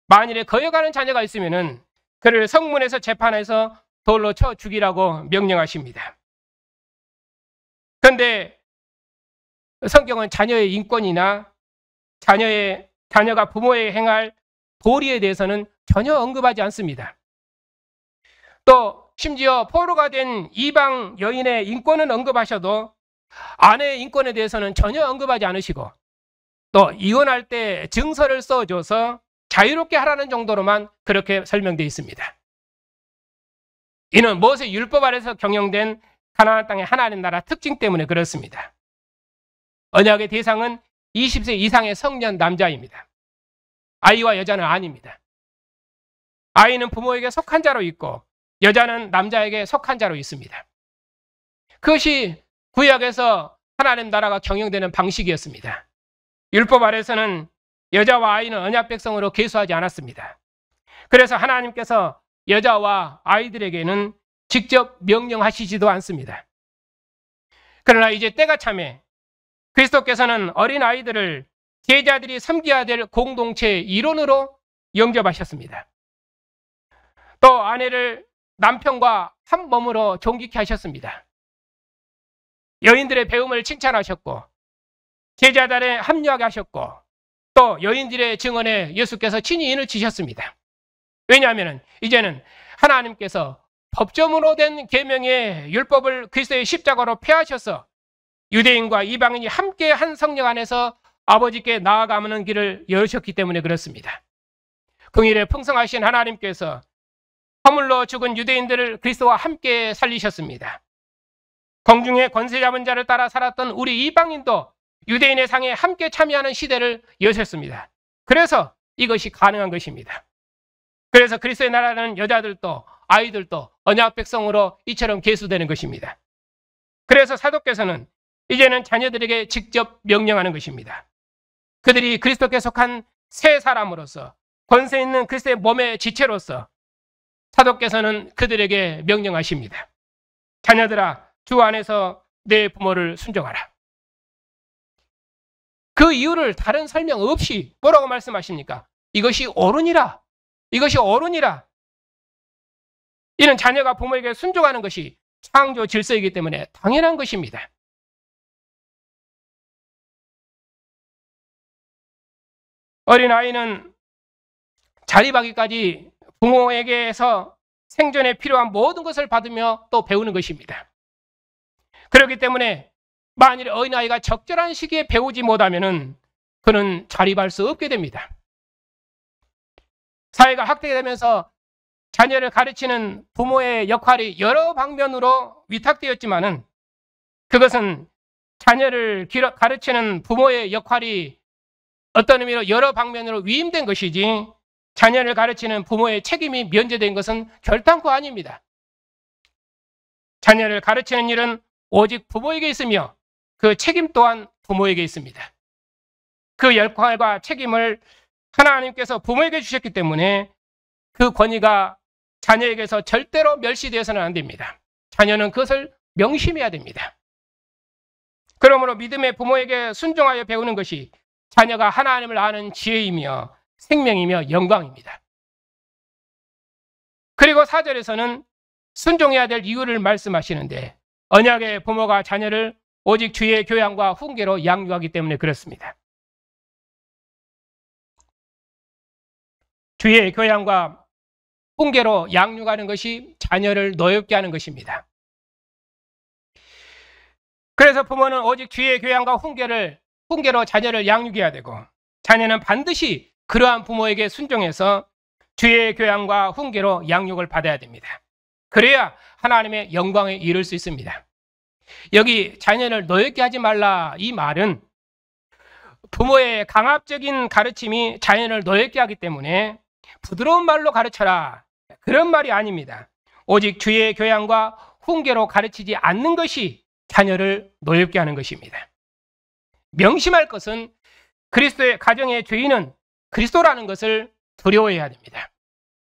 만일에 거역하는 자녀가 있으면 그를 성문에서 재판해서 돌로 쳐 죽이라고 명령하십니다. 그런데 성경은 자녀의 인권이나 자녀가 부모에 행할 도리에 대해서는 전혀 언급하지 않습니다. 또 심지어 포로가 된 이방 여인의 인권은 언급하셔도 아내의 인권에 대해서는 전혀 언급하지 않으시고, 또 이혼할 때 증서를 써줘서 자유롭게 하라는 정도로만 그렇게 설명되어 있습니다. 이는 모세 율법 아래서 경영된 가나안 땅의 하나님 나라 특징 때문에 그렇습니다. 언약의 대상은 20세 이상의 성년 남자입니다. 아이와 여자는 아닙니다. 아이는 부모에게 속한 자로 있고, 여자는 남자에게 속한 자로 있습니다. 그것이 구약에서 하나님 나라가 경영되는 방식이었습니다. 율법 아래서는 여자와 아이는 언약 백성으로 계수하지 않았습니다. 그래서 하나님께서 여자와 아이들에게는 직접 명령하시지도 않습니다. 그러나 이제 때가 참에 그리스도께서는 어린 아이들을 제자들이 섬겨야 될 공동체의 일원으로 영접하셨습니다. 또 아내를 남편과 한 몸으로 존귀케 하셨습니다. 여인들의 배움을 칭찬하셨고, 제자단에 합류하게 하셨고, 또 여인들의 증언에 예수께서 친히 인을 치셨습니다. 왜냐하면 이제는 하나님께서 법점으로 된 계명의 율법을 그리스도의 십자가로 폐하셔서 유대인과 이방인이 함께 한 성령 안에서 아버지께 나아가는 길을 열으셨기 때문에 그렇습니다. 긍휼에 풍성하신 하나님께서 허물로 죽은 유대인들을 그리스도와 함께 살리셨습니다. 공중의 권세 잡은 자를 따라 살았던 우리 이방인도 유대인의 상에 함께 참여하는 시대를 여셨습니다. 그래서 이것이 가능한 것입니다. 그래서 그리스도의 나라는 여자들도 아이들도 언약 백성으로 이처럼 계수되는 것입니다. 그래서 사도께서는 이제는 자녀들에게 직접 명령하는 것입니다. 그들이 그리스도께 속한 새 사람으로서 권세 있는 그리스도의 몸의 지체로서 사도께서는 그들에게 명령하십니다. 자녀들아, 주 안에서 내 부모를 순종하라. 그 이유를 다른 설명 없이 뭐라고 말씀하십니까? 이것이 옳으니라. 이것이 옳으니라. 이는 자녀가 부모에게 순종하는 것이 창조 질서이기 때문에 당연한 것입니다. 어린아이는 자립하기까지 부모에게서 생존에 필요한 모든 것을 받으며 또 배우는 것입니다. 그렇기 때문에 만일 어린아이가 적절한 시기에 배우지 못하면 그는 자립할 수 없게 됩니다. 사회가 확대되면서 자녀를 가르치는 부모의 역할이 여러 방면으로 위탁되었지만은 그것은 자녀를 가르치는 부모의 역할이 어떤 의미로 여러 방면으로 위임된 것이지 자녀를 가르치는 부모의 책임이 면제된 것은 결단코 아닙니다. 자녀를 가르치는 일은 오직 부모에게 있으며 그 책임 또한 부모에게 있습니다. 그 역할과 책임을 하나님께서 부모에게 주셨기 때문에 그 권위가 자녀에게서 절대로 멸시되어서는 안 됩니다. 자녀는 그것을 명심해야 됩니다. 그러므로 믿음의 부모에게 순종하여 배우는 것이 자녀가 하나님을 아는 지혜이며 생명이며 영광입니다. 그리고 4절에서는 순종해야 될 이유를 말씀하시는데 언약의 부모가 자녀를 오직 주의 교양과 훈계로 양육하기 때문에 그렇습니다. 주의 교양과 훈계로 양육하는 것이 자녀를 노엽게 하는 것입니다. 그래서 부모는 오직 주의 교양과 훈계로 자녀를 양육해야 되고 자녀는 반드시 그러한 부모에게 순종해서 주의 교양과 훈계로 양육을 받아야 됩니다. 그래야 하나님의 영광에 이를 수 있습니다. 여기 자녀를 노엽게 하지 말라 이 말은 부모의 강압적인 가르침이 자녀를 노엽게 하기 때문에 부드러운 말로 가르쳐라 그런 말이 아닙니다. 오직 주의 교양과 훈계로 가르치지 않는 것이 자녀를 노엽게 하는 것입니다. 명심할 것은 그리스도의 가정의 주인은 그리스도라는 것을 두려워해야 됩니다.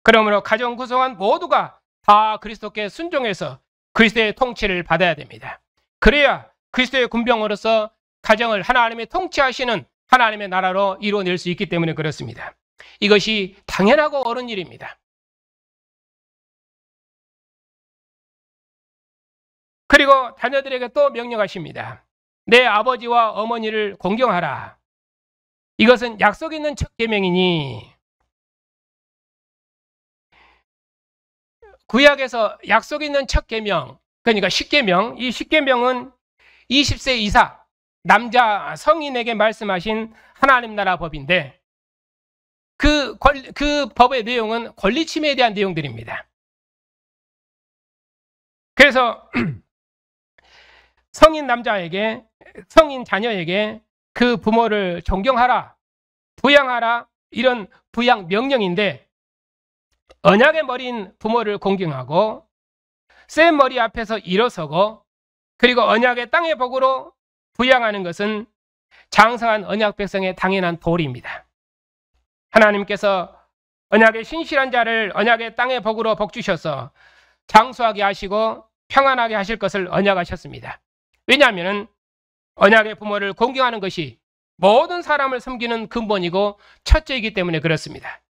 그러므로 가정 구성원 모두가 다 그리스도께 순종해서 그리스도의 통치를 받아야 됩니다. 그래야 그리스도의 군병으로서 가정을 하나님의 통치하시는 하나님의 나라로 이루어낼 수 있기 때문에 그렇습니다. 이것이 당연하고 옳은 일입니다. 그리고 자녀들에게 또 명령하십니다. 내 아버지와 어머니를 공경하라. 이것은 약속 있는 첫 계명이니 구약에서 약속 있는 첫 계명, 그러니까 십계명, 이 십계명은 20세 이상 남자 성인에게 말씀하신 하나님 나라 법인데 그 법의 내용은 권리 침해에 대한 내용들입니다. 그래서 성인 남자에게, 성인 자녀에게 그 부모를 존경하라, 부양하라 이런 부양 명령인데 언약의 머리인 부모를 공경하고 센 머리 앞에서 일어서고 그리고 언약의 땅의 복으로 부양하는 것은 장성한 언약 백성의 당연한 도리입니다. 하나님께서 언약의 신실한 자를 언약의 땅의 복으로 복주셔서 장수하게 하시고 평안하게 하실 것을 언약하셨습니다. 왜냐하면 언약의 부모를 공경하는 것이 모든 사람을 섬기는 근본이고 첫째이기 때문에 그렇습니다.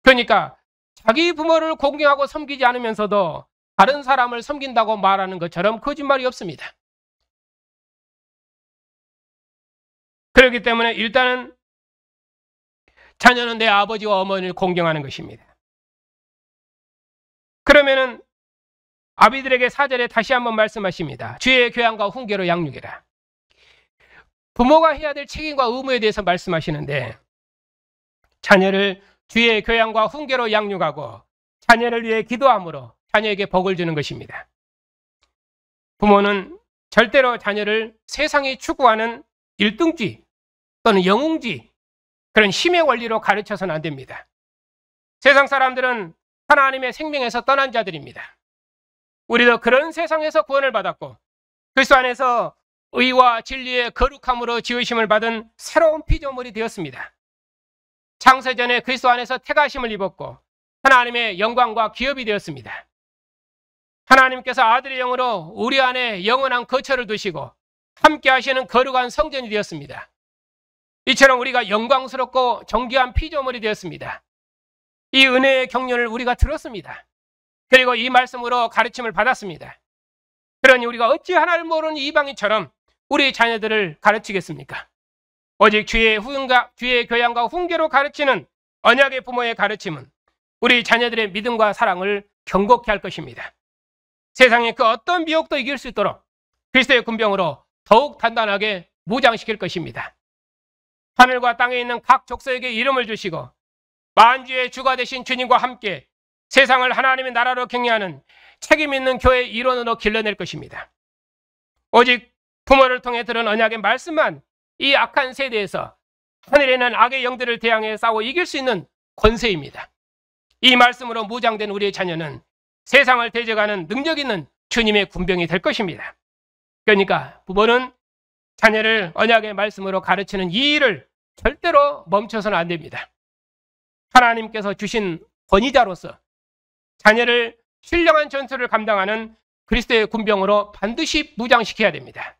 그러니까 자기 부모를 공경하고 섬기지 않으면서도 다른 사람을 섬긴다고 말하는 것처럼 거짓말이 없습니다. 그렇기 때문에 일단은 자녀는 내 아버지와 어머니를 공경하는 것입니다. 그러면은 아비들에게 4절에 다시 한번 말씀하십니다. 주의 교양과 훈계로 양육해라. 부모가 해야 될 책임과 의무에 대해서 말씀하시는데 자녀를 주의 교양과 훈계로 양육하고 자녀를 위해 기도함으로 자녀에게 복을 주는 것입니다. 부모는 절대로 자녀를 세상이 추구하는 일등지 또는 영웅지 그런 힘의 원리로 가르쳐서는 안 됩니다. 세상 사람들은 하나님의 생명에서 떠난 자들입니다. 우리도 그런 세상에서 구원을 받았고 그리스도 안에서 의와 진리의 거룩함으로 지으심을 받은 새로운 피조물이 되었습니다. 창세전에 그리스도 안에서 택하심을 입었고 하나님의 영광과 기업이 되었습니다. 하나님께서 아들의 영으로 우리 안에 영원한 거처를 두시고 함께 하시는 거룩한 성전이 되었습니다. 이처럼 우리가 영광스럽고 존귀한 피조물이 되었습니다. 이 은혜의 경륜을 우리가 들었습니다. 그리고 이 말씀으로 가르침을 받았습니다. 그러니 우리가 어찌 하나를 모르는 이방인처럼 우리 자녀들을 가르치겠습니까? 오직 주의 교양과 훈계로 가르치는 언약의 부모의 가르침은 우리 자녀들의 믿음과 사랑을 견고케 할 것입니다. 세상의 그 어떤 미혹도 이길 수 있도록 그리스도의 군병으로 더욱 단단하게 무장시킬 것입니다. 하늘과 땅에 있는 각 족속에게 이름을 주시고 만주의 주가 되신 주님과 함께 세상을 하나님의 나라로 경영하는 책임 있는 교회의 일원으로 길러낼 것입니다. 오직 부모를 통해 들은 언약의 말씀만 이 악한 세대에서 하늘에 있는 악의 영들을 대항해 싸워 이길 수 있는 권세입니다. 이 말씀으로 무장된 우리의 자녀는 세상을 대적하는 능력 있는 주님의 군병이 될 것입니다. 그러니까 부모는 자녀를 언약의 말씀으로 가르치는 이 일을 절대로 멈춰서는 안 됩니다. 하나님께서 주신 권위자로서 자녀를 신령한 전투를 감당하는 그리스도의 군병으로 반드시 무장시켜야 됩니다.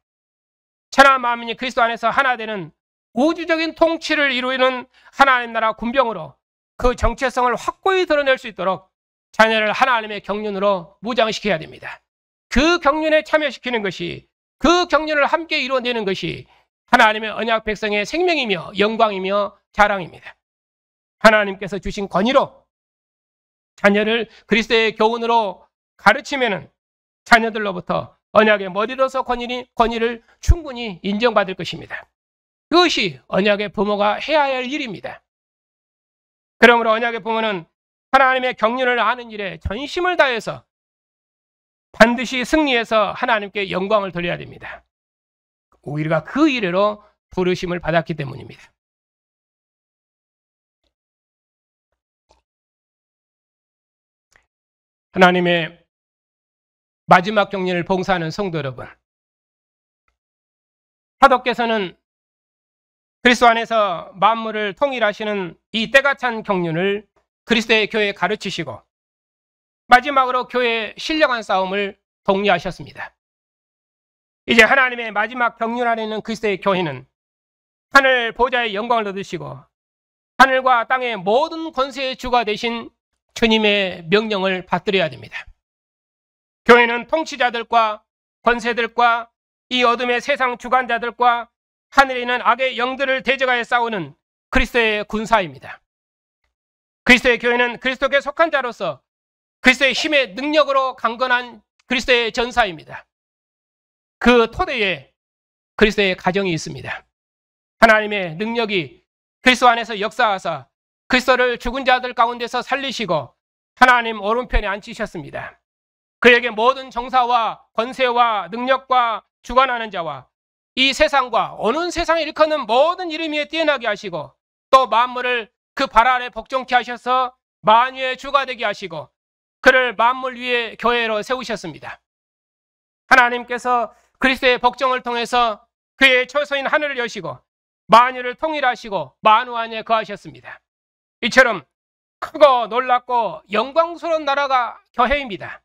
천하 만민이 그리스도 안에서 하나 되는 우주적인 통치를 이루는 하나님 나라 군병으로 그 정체성을 확고히 드러낼 수 있도록 자녀를 하나님의 경륜으로 무장시켜야 됩니다. 그 경륜에 참여시키는 것이, 그 경륜을 함께 이루어내는 것이 하나님의 언약 백성의 생명이며 영광이며 자랑입니다. 하나님께서 주신 권위로 자녀를 그리스도의 교훈으로 가르치면은 자녀들로부터 언약의 머리로서 권위를 충분히 인정받을 것입니다. 그것이 언약의 부모가 해야 할 일입니다. 그러므로 언약의 부모는 하나님의 경륜을 아는 일에 전심을 다해서 반드시 승리해서 하나님께 영광을 돌려야 됩니다. 우리가 그 일로 부르심을 받았기 때문입니다. 하나님의 마지막 경륜을 봉사하는 성도 여러분, 사도께서는 그리스도 안에서 만물을 통일하시는 이 때가 찬 경륜을 그리스도의 교회에 가르치시고 마지막으로 교회의 신령한 싸움을 독려하셨습니다. 이제 하나님의 마지막 경륜 안에 있는 그리스도의 교회는 하늘 보좌의 영광을 얻으시고 하늘과 땅의 모든 권세의 주가 되신 주님의 명령을 받들어야 됩니다. 교회는 통치자들과 권세들과 이 어둠의 세상 주관자들과 하늘에 있는 악의 영들을 대적하여 싸우는 그리스도의 군사입니다. 그리스도의 교회는 그리스도께 속한 자로서 그리스도의 힘의 능력으로 강건한 그리스도의 전사입니다. 그 토대에 그리스도의 가정이 있습니다. 하나님의 능력이 그리스도 안에서 역사하사 그리스도를 죽은 자들 가운데서 살리시고 하나님 오른편에 앉히셨습니다. 그에게 모든 정사와 권세와 능력과 주관하는 자와 이 세상과 오는 세상에 일컫는 모든 이름 위에 뛰어나게 하시고 또 만물을 그 발 아래 복종케 하셔서 만유의 주가 되게 하시고 그를 만물 위에 교회로 세우셨습니다. 하나님께서 그리스도의 복종을 통해서 그의 처소인 하늘을 여시고 만유를 통일하시고 만우 안에 거하셨습니다. 이처럼 크고 놀랍고 영광스러운 나라가 교회입니다.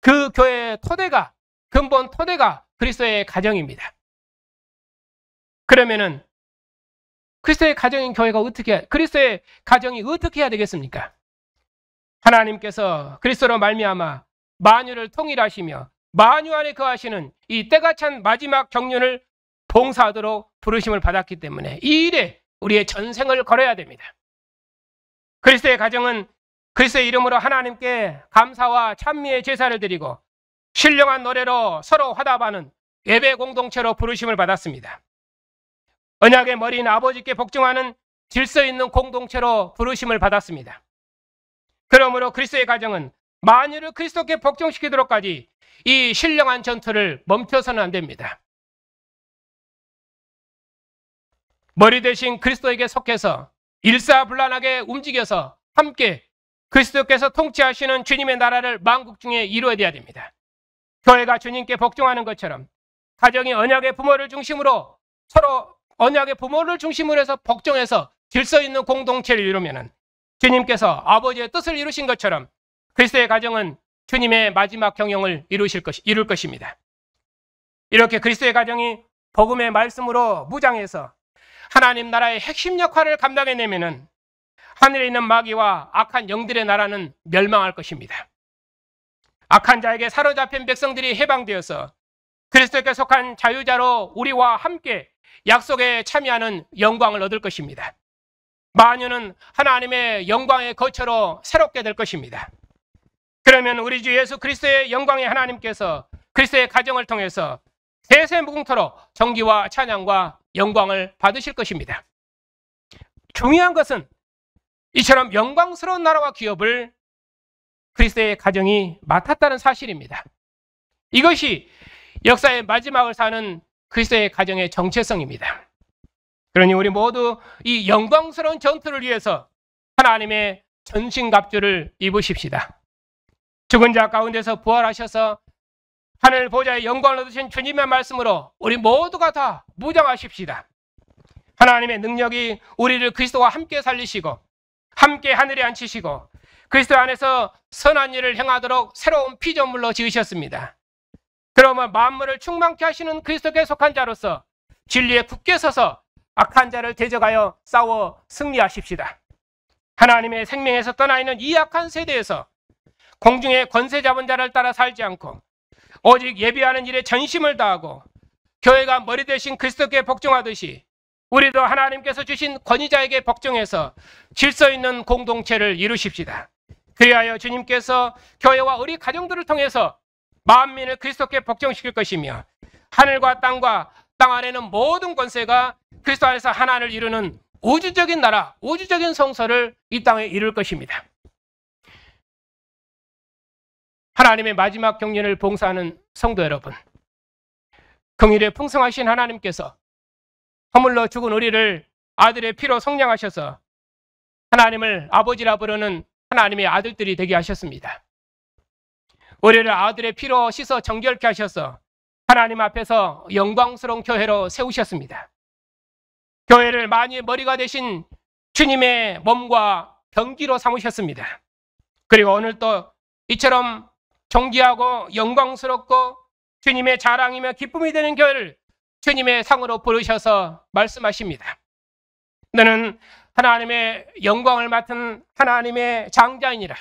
그 교회의 토대가, 근본 토대가 그리스도의 가정입니다. 그러면은 그리스도의 가정인 교회가 그리스도의 가정이 어떻게 해야 되겠습니까? 하나님께서 그리스도로 말미암아 만유를 통일하시며 만유 안에 거하시는 이 때가 찬 마지막 경륜을 봉사하도록 부르심을 받았기 때문에 이 일에 우리의 전생을 걸어야 됩니다. 그리스도의 가정은 그리스도의 이름으로 하나님께 감사와 찬미의 제사를 드리고 신령한 노래로 서로 화답하는 예배 공동체로 부르심을 받았습니다. 언약의 머리인 아버지께 복종하는 질서 있는 공동체로 부르심을 받았습니다. 그러므로 그리스도의 가정은 만유를 그리스도께 복종시키도록까지 이 신령한 전투를 멈춰서는 안 됩니다. 머리 대신 그리스도에게 속해서 일사불란하게 움직여서 함께 그리스도께서 통치하시는 주님의 나라를 만국 중에 이루어야 됩니다. 교회가 주님께 복종하는 것처럼 가정이 언약의 부모를 중심으로 서로 언약의 부모를 중심으로 해서 복종해서 질서 있는 공동체를 이루면 주님께서 아버지의 뜻을 이루신 것처럼 그리스도의 가정은 주님의 마지막 경영을 이룰 것입니다. 이렇게 그리스도의 가정이 복음의 말씀으로 무장해서 하나님 나라의 핵심 역할을 감당해내면 하늘에 있는 마귀와 악한 영들의 나라는 멸망할 것입니다. 악한 자에게 사로잡힌 백성들이 해방되어서 그리스도께 속한 자유자로 우리와 함께 약속에 참여하는 영광을 얻을 것입니다. 만유는 하나님의 영광의 거처로 새롭게 될 것입니다. 그러면 우리 주 예수 그리스도의 영광의 하나님께서 그리스도의 가정을 통해서 세세무궁토록 정기와 찬양과 영광을 받으실 것입니다. 중요한 것은 이처럼 영광스러운 나라와 기업을 그리스도의 가정이 맡았다는 사실입니다. 이것이 역사의 마지막을 사는 그리스도의 가정의 정체성입니다. 그러니 우리 모두 이 영광스러운 전투를 위해서 하나님의 전신갑주를 입으십시다. 죽은 자 가운데서 부활하셔서 하늘 보좌의 영광을 얻으신 주님의 말씀으로 우리 모두가 다 무장하십시다. 하나님의 능력이 우리를 그리스도와 함께 살리시고 함께 하늘에 앉히시고 그리스도 안에서 선한 일을 행하도록 새로운 피조물로 지으셨습니다. 그러면 만물을 충만케 하시는 그리스도께 속한 자로서 진리에 굳게 서서 악한 자를 대적하여 싸워 승리하십시다. 하나님의 생명에서 떠나 있는 이 악한 세대에서 공중의 권세 잡은 자를 따라 살지 않고 오직 예비하는 일에 전심을 다하고 교회가 머리 대신 그리스도께 복종하듯이 우리도 하나님께서 주신 권위자에게 복종해서 질서 있는 공동체를 이루십시다. 그리하여 주님께서 교회와 우리 가정들을 통해서 만민을 그리스도께 복종시킬 것이며 하늘과 땅과 땅 안에는 모든 권세가 그리스도 안에서 하나를 이루는 우주적인 나라, 우주적인 성소를 이 땅에 이룰 것입니다. 하나님의 마지막 경륜을 봉사하는 성도 여러분, 긍휼에 풍성하신 하나님께서 허물로 죽은 우리를 아들의 피로 성량하셔서 하나님을 아버지라 부르는 하나님의 아들들이 되게 하셨습니다. 우리를 아들의 피로 씻어 정결케 하셔서 하나님 앞에서 영광스러운 교회로 세우셨습니다. 교회를 만유의 머리가 되신 주님의 몸과 병기로 삼으셨습니다. 그리고 오늘 또 이처럼 존귀하고 영광스럽고 주님의 자랑이며 기쁨이 되는 교회를 주님의 상으로 부르셔서 말씀하십니다. 너는 하나님의 영광을 맡은 하나님의 장자이니라.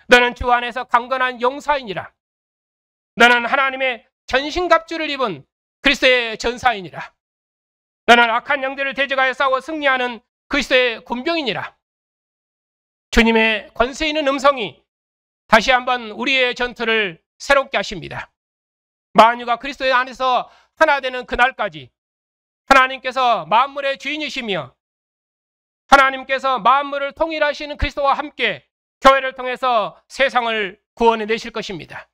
너는 주 안에서 강건한 용사이니라. 너는 하나님의 전신갑주를 입은 그리스도의 전사이니라. 너는 악한 영들을 대적하여 싸워 승리하는 그리스도의 군병이니라. 주님의 권세 있는 음성이 다시 한번 우리의 전투를 새롭게 하십니다. 만유가 그리스도의 안에서 하나 되는 그날까지 하나님께서 만물의 주인이시며 하나님께서 만물을 통일하시는 그리스도와 함께 교회를 통해서 세상을 구원해 내실 것입니다.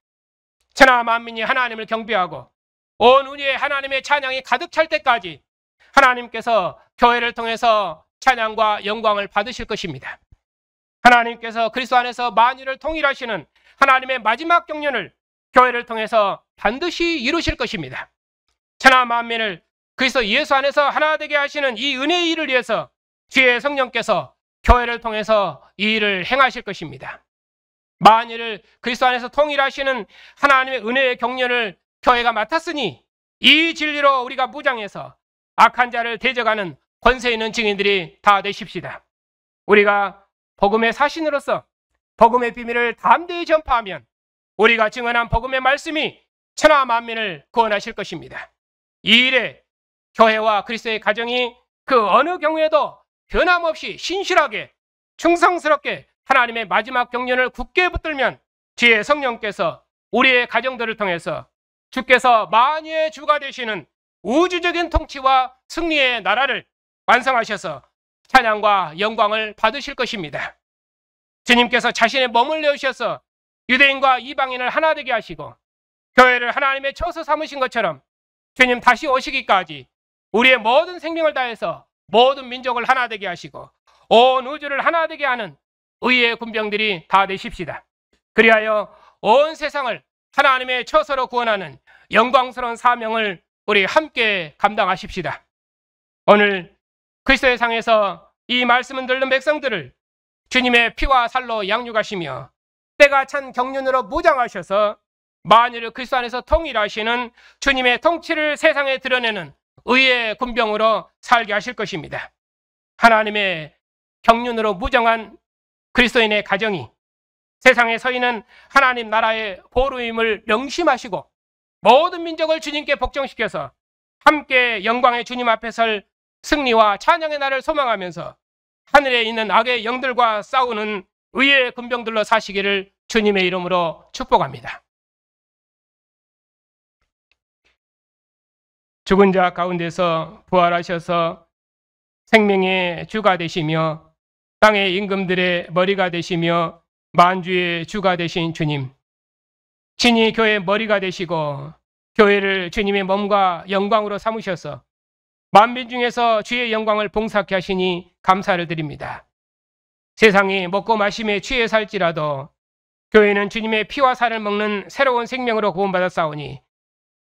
천하 만민이 하나님을 경배하고 온 우주에 하나님의 찬양이 가득 찰 때까지 하나님께서 교회를 통해서 찬양과 영광을 받으실 것입니다. 하나님께서 그리스도 안에서 만유를 통일하시는 하나님의 마지막 경륜을 교회를 통해서 반드시 이루실 것입니다. 천하 만민을 그리스도 예수 안에서 하나 되게 하시는 이 은혜의 일을 위해서 주의 성령께서 교회를 통해서 이 일을 행하실 것입니다. 만유를 그리스도 안에서 통일하시는 하나님의 은혜의 경륜을 교회가 맡았으니 이 진리로 우리가 무장해서 악한 자를 대적하는 권세 있는 증인들이 다 되십시다. 우리가 복음의 사신으로서 복음의 비밀을 담대히 전파하면 우리가 증언한 복음의 말씀이 천하 만민을 구원하실 것입니다. 이 일에 교회와 그리스도의 가정이 그 어느 경우에도 변함없이 신실하게 충성스럽게 하나님의 마지막 경륜을 굳게 붙들면 주의 성령께서 우리의 가정들을 통해서 주께서 만유의 주가 되시는 우주적인 통치와 승리의 나라를 완성하셔서 찬양과 영광을 받으실 것입니다. 주님께서 자신의 몸을 내어주셔서 유대인과 이방인을 하나 되게 하시고 교회를 하나님의 처소 삼으신 것처럼 주님 다시 오시기까지 우리의 모든 생명을 다해서 모든 민족을 하나 되게 하시고 온 우주를 하나 되게 하는 의의 군병들이 다 되십시다. 그리하여 온 세상을 하나님의 처소로 구원하는 영광스러운 사명을 우리 함께 감당하십시다. 오늘 그리스도의 상에서 이 말씀을 듣는 백성들을 주님의 피와 살로 양육하시며 때가 찬 경륜으로 무장하셔서 만유를 그리스도 안에서 통일하시는 주님의 통치를 세상에 드러내는 의의 군병으로 살게 하실 것입니다. 하나님의 경륜으로 무장한 그리스도인의 가정이 세상에 서 있는 하나님 나라의 보루임을 명심하시고 모든 민족을 주님께 복종시켜서 함께 영광의 주님 앞에 설 승리와 찬양의 날을 소망하면서 하늘에 있는 악의 영들과 싸우는 의의 군병들로 사시기를 주님의 이름으로 축복합니다. 죽은 자 가운데서 부활하셔서 생명의 주가 되시며 땅의 임금들의 머리가 되시며 만주의 주가 되신 주님, 친히 교회의 머리가 되시고 교회를 주님의 몸과 영광으로 삼으셔서 만민 중에서 주의 영광을 봉사케 하시니 감사를 드립니다. 세상이 먹고 마심에 취해 살지라도 교회는 주님의 피와 살을 먹는 새로운 생명으로 구원받았사오니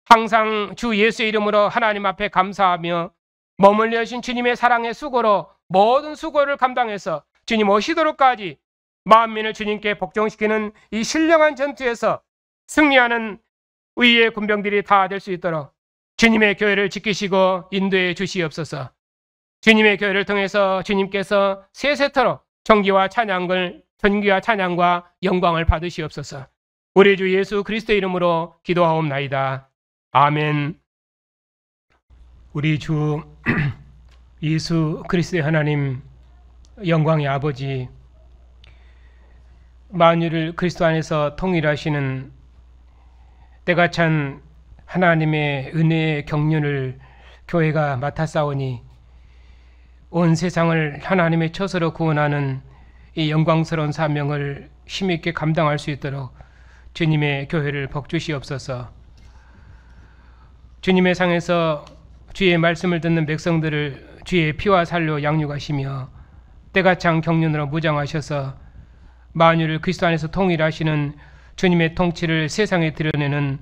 항상 주 예수의 이름으로 하나님 앞에 감사하며 머물러 계신 주님의 사랑의 수고로 모든 수고를 감당해서 주님 오시도록까지 만민을 주님께 복종시키는 이 신령한 전투에서 승리하는 의의 군병들이 다 될 수 있도록 주님의 교회를 지키시고 인도해 주시옵소서. 주님의 교회를 통해서 주님께서 세세토록 존귀와 찬양과 영광을 받으시옵소서. 우리 주 예수 그리스도의 이름으로 기도하옵나이다. 아멘. 우리 주 예수 그리스도의 하나님, 영광의 아버지, 만유를 그리스도 안에서 통일하시는 때가 찬 하나님의 은혜의 경륜을 교회가 맡아싸우니 온 세상을 하나님의 처소로 구원하는 이 영광스러운 사명을 힘있게 감당할 수 있도록 주님의 교회를 복주시옵소서. 주님의 상에서 주의 말씀을 듣는 백성들을 주의 피와 살로 양육하시며 때가 찬 경륜으로 무장하셔서 만유를 그리스도 안에서 통일하시는 주님의 통치를 세상에 드러내는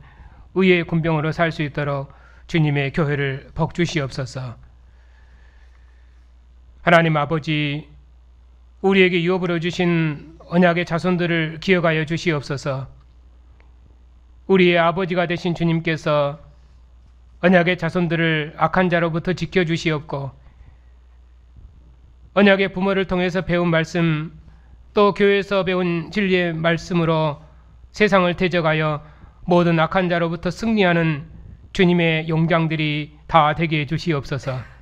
의의 군병으로 살 수 있도록 주님의 교회를 복주시옵소서. 하나님 아버지, 우리에게 유업으로 주신 언약의 자손들을 기억하여 주시옵소서. 우리의 아버지가 되신 주님께서 언약의 자손들을 악한 자로부터 지켜주시옵고 언약의 부모를 통해서 배운 말씀, 또 교회에서 배운 진리의 말씀으로 세상을 대적하여 모든 악한 자로부터 승리하는 주님의 용장들이 다 되게 해주시옵소서.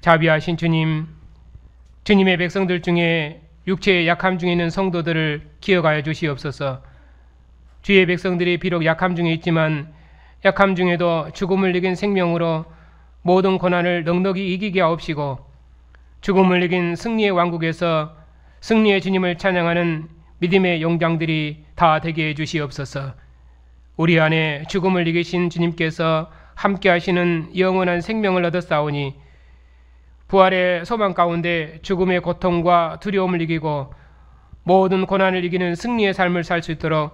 자비하신 주님, 주님의 백성들 중에 육체의 약함 중에 있는 성도들을 기억하여 주시옵소서. 주의 백성들이 비록 약함 중에 있지만 약함 중에도 죽음을 이긴 생명으로 모든 고난을 넉넉히 이기게 하옵시고 죽음을 이긴 승리의 왕국에서 승리의 주님을 찬양하는 믿음의 용장들이 다 되게 해주시옵소서. 우리 안에 죽음을 이기신 주님께서 함께 하시는 영원한 생명을 얻었사오니 부활의 소망 가운데 죽음의 고통과 두려움을 이기고 모든 고난을 이기는 승리의 삶을 살 수 있도록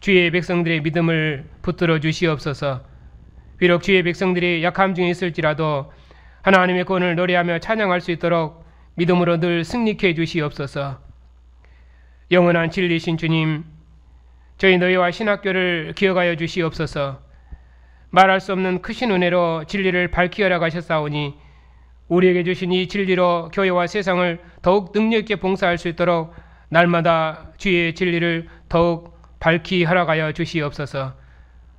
주의 백성들의 믿음을 붙들어 주시옵소서. 비록 주의 백성들이 약함 중에 있을지라도 하나님의 구원을 노래하며 찬양할 수 있도록 믿음으로 늘 승리케 해 주시옵소서. 영원한 진리신 주님, 저희 너희와 신학교를 기억하여 주시옵소서. 말할 수 없는 크신 은혜로 진리를 밝히 허락하셨사오니 우리에게 주신 이 진리로 교회와 세상을 더욱 능력 있게 봉사할 수 있도록 날마다 주의 진리를 더욱 밝히 허락하여 주시옵소서.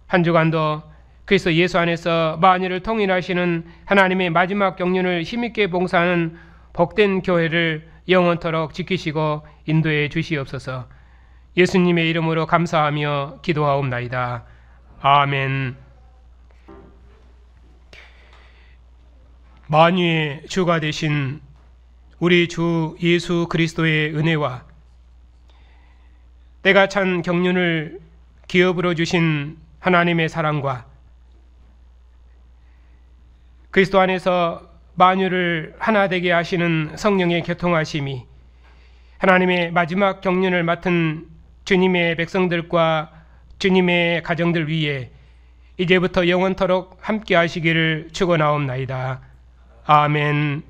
한 주간도 그리스도 예수 안에서 만유를 통일하시는 하나님의 마지막 경륜을 힘있게 봉사하는 복된 교회를 영원토록 지키시고 인도해 주시옵소서. 예수님의 이름으로 감사하며 기도하옵나이다. 아멘. 만유의 주가 되신 우리 주 예수 그리스도의 은혜와 때가 찬 경륜을 기업으로 주신 하나님의 사랑과 그리스도 안에서 만유를 하나 되게 하시는 성령의 교통하심이 하나님의 마지막 경륜을 맡은 주님의 백성들과 주님의 가정들 위에 이제부터 영원토록 함께 하시기를 축원하옵나이다. 아멘.